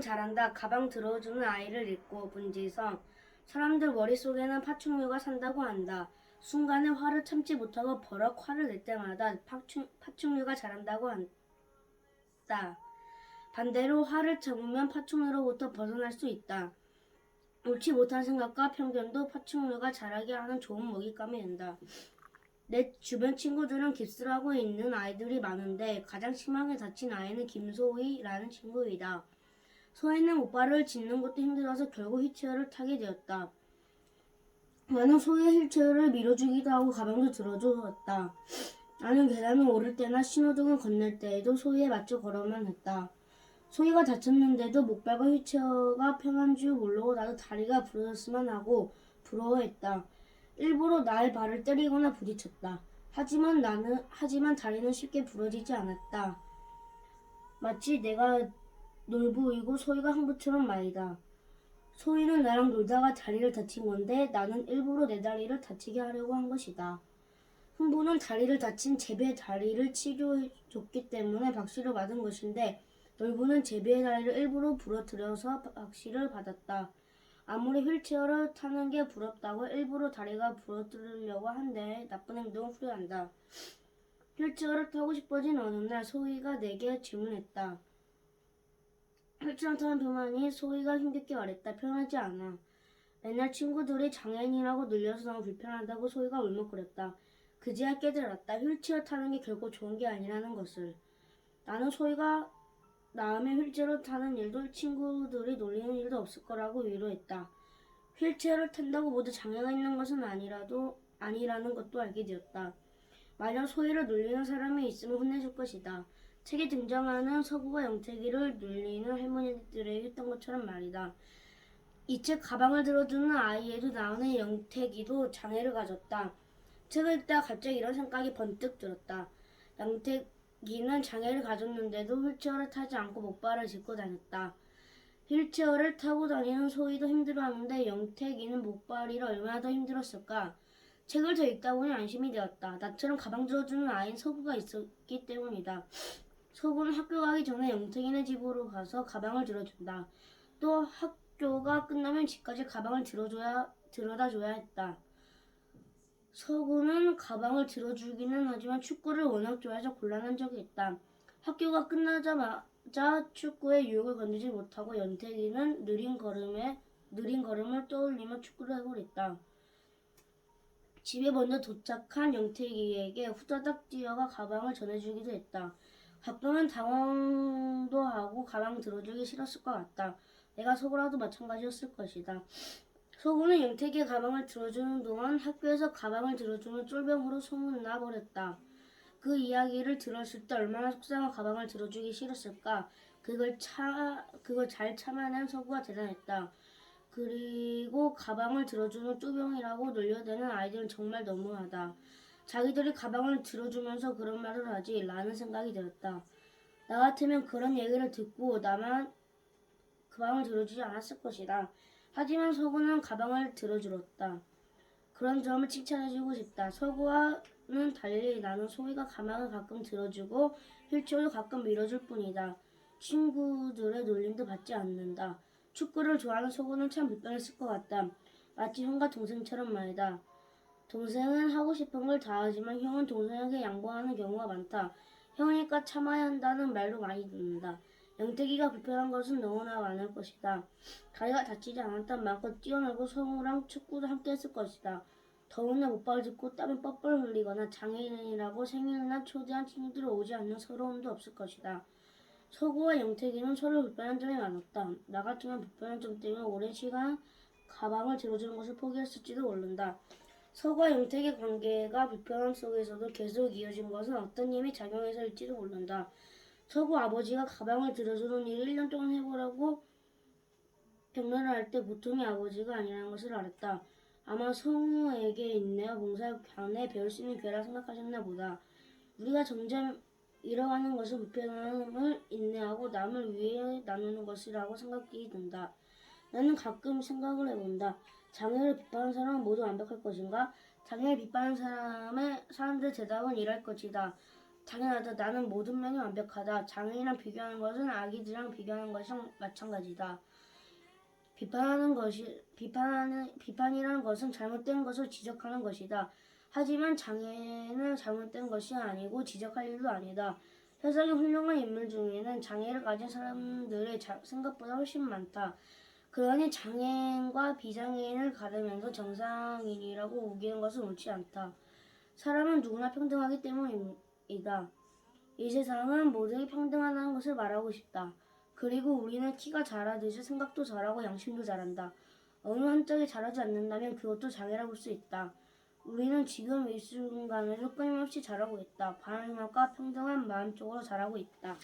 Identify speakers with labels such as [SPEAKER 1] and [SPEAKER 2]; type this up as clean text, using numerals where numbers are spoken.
[SPEAKER 1] 잘한다. 가방 들어주는 아이를 읽고 문지성. 사람들 머릿속에는 파충류가 산다고 한다. 순간에 화를 참지 못하고 버럭 화를 낼 때마다 파충류가 자란다고 한다. 반대로 화를 참으면 파충류로부터 벗어날 수 있다. 옳지 못한 생각과 편견도 파충류가 자라게 하는 좋은 먹잇감이 된다. 내 주변 친구들은 깁스를 하고 있는 아이들이 많은데 가장 심하게 다친 아이는 김소희라는 친구이다. 소희는 오빠를 짖는 것도 힘들어서 결국 휠체어를 타게 되었다. 나는 소희의 휠체어를 밀어주기도 하고 가방도 들어주었다. 나는 계단을 오를 때나 신호등을 건널 때에도 소희에 맞춰 걸어만 했다. 소희가 다쳤는데도 목발과 휠체어가 편한 줄 모르고 나도 다리가 부러졌으면 하고 부러워했다. 일부러 나의 발을 때리거나 부딪혔다. 하지만 다리는 쉽게 부러지지 않았다. 마치 내가 놀부이고 소희가 흥부처럼 말이다. 소희는 나랑 놀다가 다리를 다친 건데 나는 일부러 내 다리를 다치게 하려고 한 것이다. 흥부는 다리를 다친 제비의 다리를 치료해줬기 때문에 박씨를 받은 것인데 놀부는 제비의 다리를 일부러 부러뜨려서 박씨를 받았다. 아무리 휠체어를 타는 게 부럽다고 일부러 다리가 부러뜨리려고 한데 나쁜 행동을 후회한다. 휠체어를 타고 싶어진 어느 날 소희가 내게 질문했다. 휠체어 타는 동안이 소희가 힘겹게 말했다. 편하지 않아. 맨날 친구들이 장애인이라고 놀려서 너무 불편하다고 소희가 울먹거렸다. 그제야 깨달았다. 휠체어 타는 게 결코 좋은 게 아니라는 것을. 나는 소희가 다음에 휠체어를 타는 일도 친구들이 놀리는 일도 없을 거라고 위로했다. 휠체어를 탄다고 모두 장애가 있는 것은 아니라는 것도 알게 되었다. 만약 소희를 놀리는 사람이 있으면 혼내줄 것이다. 책에 등장하는 서구가 영택이를 놀리는 할머니들에게 했던 것처럼 말이다. 이 책 가방을 들어주는 아이에도 나오는 영택이도 장애를 가졌다. 책을 읽다가 갑자기 이런 생각이 번뜩 들었다. 영택이는 장애를 가졌는데도 휠체어를 타지 않고 목발을 짚고 다녔다. 휠체어를 타고 다니는 소희도 힘들어하는데 영택이는 목발이라 얼마나 더 힘들었을까. 책을 더 읽다 보니 안심이 되었다. 나처럼 가방 들어주는 아이인 서구가 있었기 때문이다. 서구는 학교 가기 전에 영택이네 집으로 가서 가방을 들어준다. 또 학교가 끝나면 집까지 가방을 들어다 줘야 했다. 서구는 가방을 들어주기는 하지만 축구를 워낙 좋아해서 곤란한 적이 있다. 학교가 끝나자마자 축구의 유혹을 건드지 못하고 영택이는 느린 걸음을 떠올리며 축구를 하고 있다. 집에 먼저 도착한 영택이에게 후다닥 뛰어가 가방을 전해주기도 했다. 가끔은 당황도 하고 가방 들어주기 싫었을 것 같다. 내가 서구라도 마찬가지였을 것이다. 서구는 영택이의 가방을 들어주는 동안 학교에서 가방을 들어주는 쫄병으로 소문나 버렸다. 그 이야기를 들었을 때 얼마나 속상한 가방을 들어주기 싫었을까. 그걸 잘 참아낸 서구가 대단했다. 그리고 가방을 들어주는 쫄병이라고 놀려대는 아이들은 정말 너무하다. 자기들이 가방을 들어주면서 그런 말을 하지 라는 생각이 들었다. 나 같으면 그런 얘기를 듣고 나만 가방을 들어주지 않았을 것이다. 하지만 서구는 가방을 들어주었다. 그런 점을 칭찬해주고 싶다. 서구와는 달리 나는 소희가 가방을 가끔 들어주고 휠체어도 가끔 밀어줄 뿐이다. 친구들의 놀림도 받지 않는다. 축구를 좋아하는 서구는 참 불편했을 것 같다. 마치 형과 동생처럼 말이다. 동생은 하고 싶은 걸 다 하지만 형은 동생에게 양보하는 경우가 많다. 형이니까 참아야 한다는 말도 많이 듣는다. 영택이가 불편한 것은 너무나 많을 것이다. 다리가 다치지 않았던 마음껏 뛰어놀고 성우랑 축구도 함께 했을 것이다. 더우나 못발을 짚고 땀을 뻘뻘 흘리거나 장애인이라고 생일이나 초대한 친구들이 오지 않는 서러움도 없을 것이다. 서구와 영택이는 서로 불편한 점이 많았다. 나 같으면 불편한 점 때문에 오랜 시간 가방을 들어주는 것을 포기했을지도 모른다. 서구와 영택의 관계가 불편함 속에서도 계속 이어진 것은 어떤 힘이 작용해서일지도 모른다. 서구 아버지가 가방을 들어주는 일을 1년 동안 해보라고 격려를 할 때 보통의 아버지가 아니라는 것을 알았다. 아마 성우에게 인내와 봉사의 관에 배울 수 있는 기회라 생각하셨나 보다. 우리가 점점 잃어가는 것은 불편함을 인내하고 남을 위해 나누는 것이라고 생각이 든다. 나는 가끔 생각을 해본다. 장애를 비판하는 사람은 모두 완벽할 것인가? 장애를 비판하는 사람들의 대답은 이럴 것이다. 당연하다. 나는 모든 면이 완벽하다. 장애인이랑 비교하는 것은 아기들이랑 비교하는 것이랑 마찬가지다. 비판이라는 것은 잘못된 것을 지적하는 것이다. 하지만 장애는 잘못된 것이 아니고 지적할 일도 아니다. 세상에 훌륭한 인물 중에는 장애를 가진 사람들의 생각보다 훨씬 많다. 그러니 장애인과 비장애인을 가르면서 정상인이라고 우기는 것은 옳지 않다. 사람은 누구나 평등하기 때문이다. 이 세상은 모두에게 평등하다는 것을 말하고 싶다. 그리고 우리는 키가 자라듯이 생각도 잘하고 양심도 잘한다. 어느 한쪽에 잘하지 않는다면 그것도 장애라 볼 수 있다. 우리는 지금 이 순간에도 끊임없이 잘하고 있다. 바른 생각과 평등한 마음 쪽으로 잘하고 있다.